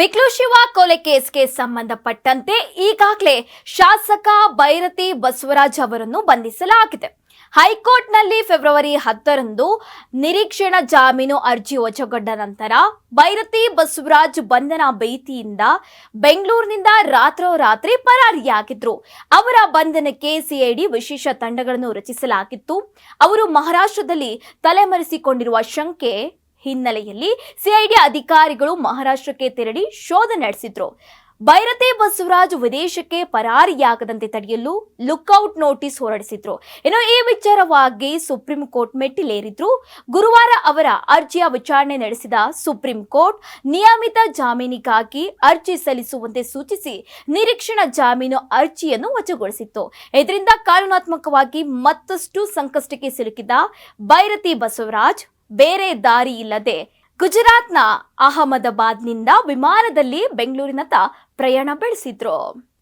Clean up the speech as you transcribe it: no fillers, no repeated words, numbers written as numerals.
ಬಿಕ್ಲು ಶಿವ ಕೊಲೆ ಕೇಸ್ಗೆ ಸಂಬಂಧಪಟ್ಟಂತೆ ಈಗಾಗಲೇ ಶಾಸಕ ಬೈರತಿ ಬಸವರಾಜ್ ಅವರನ್ನು ಬಂಧಿಸಲಾಗಿದೆ. ಹೈಕೋರ್ಟ್ನಲ್ಲಿ ಫೆಬ್ರವರಿ 10ರಂದು ನಿರೀಕ್ಷಣಾ ಜಾಮೀನು ಅರ್ಜಿ ವಜಾಗೊಂಡ ನಂತರ ಬೈರತಿ ಬಸವರಾಜ್ ಬಂಧನ ಭೀತಿಯಿಂದ ಬೆಂಗಳೂರಿನಿಂದ ರಾತ್ರೋರಾತ್ರಿ ಪರಾರಿಯಾಗಿದ್ರು. ಅವರ ಬಂಧನಕ್ಕೆ ಸಿಐಡಿ ವಿಶೇಷ ತಂಡಗಳನ್ನು ರಚಿಸಲಾಗಿತ್ತು. ಅವರು ಮಹಾರಾಷ್ಟ್ರದಲ್ಲಿ ತಲೆಮರೆಸಿಕೊಂಡಿರುವ ಶಂಕೆ ಹಿನ್ನೆಲೆಯಲ್ಲಿ ಸಿಐಡಿ ಅಧಿಕಾರಿಗಳು ಮಹಾರಾಷ್ಟ್ರಕ್ಕೆ ತೆರಳಿ ಶೋಧ ನಡೆಸಿದ್ರು. ಬೈರತಿ ಬಸವರಾಜ್ ವಿದೇಶಕ್ಕೆ ಪರಾರಿಯಾಗದಂತೆ ತಡೆಯಲು ಲುಕ್ಔಟ್ ನೋಟಿಸ್ ಹೊರಡಿಸಿದ್ರು. ಇನ್ನು ಈ ವಿಚಾರವಾಗಿ ಸುಪ್ರೀಂ ಕೋರ್ಟ್ ಮೆಟ್ಟಿಲೇರಿದ್ರು. ಗುರುವಾರ ಅವರ ಅರ್ಜಿಯ ವಿಚಾರಣೆ ನಡೆಸಿದ ಸುಪ್ರೀಂ ಕೋರ್ಟ್ ನಿಯಮಿತ ಜಾಮೀನಿಗಾಗಿ ಅರ್ಜಿ ಸಲ್ಲಿಸುವಂತೆ ಸೂಚಿಸಿ ನಿರೀಕ್ಷಣಾ ಜಾಮೀನು ಅರ್ಜಿಯನ್ನು ವಜಾಗೊಳಿಸಿತ್ತು. ಇದರಿಂದ ಕಾನೂನಾತ್ಮಕವಾಗಿ ಮತ್ತಷ್ಟು ಸಂಕಷ್ಟಕ್ಕೆ ಸಿಲುಕಿದ ಬೈರತಿ ಬಸವರಾಜ್ ಬೇರೆ ದಾರಿ ಇಲ್ಲದೆ ಗುಜರಾತ್ನ ಅಹಮದಾಬಾದ್ನಿಂದ ವಿಮಾನದಲ್ಲಿ ಬೆಂಗಳೂರಿನತ್ತ ಪ್ರಯಾಣ ಬೆಳೆಸಿದ್ರು.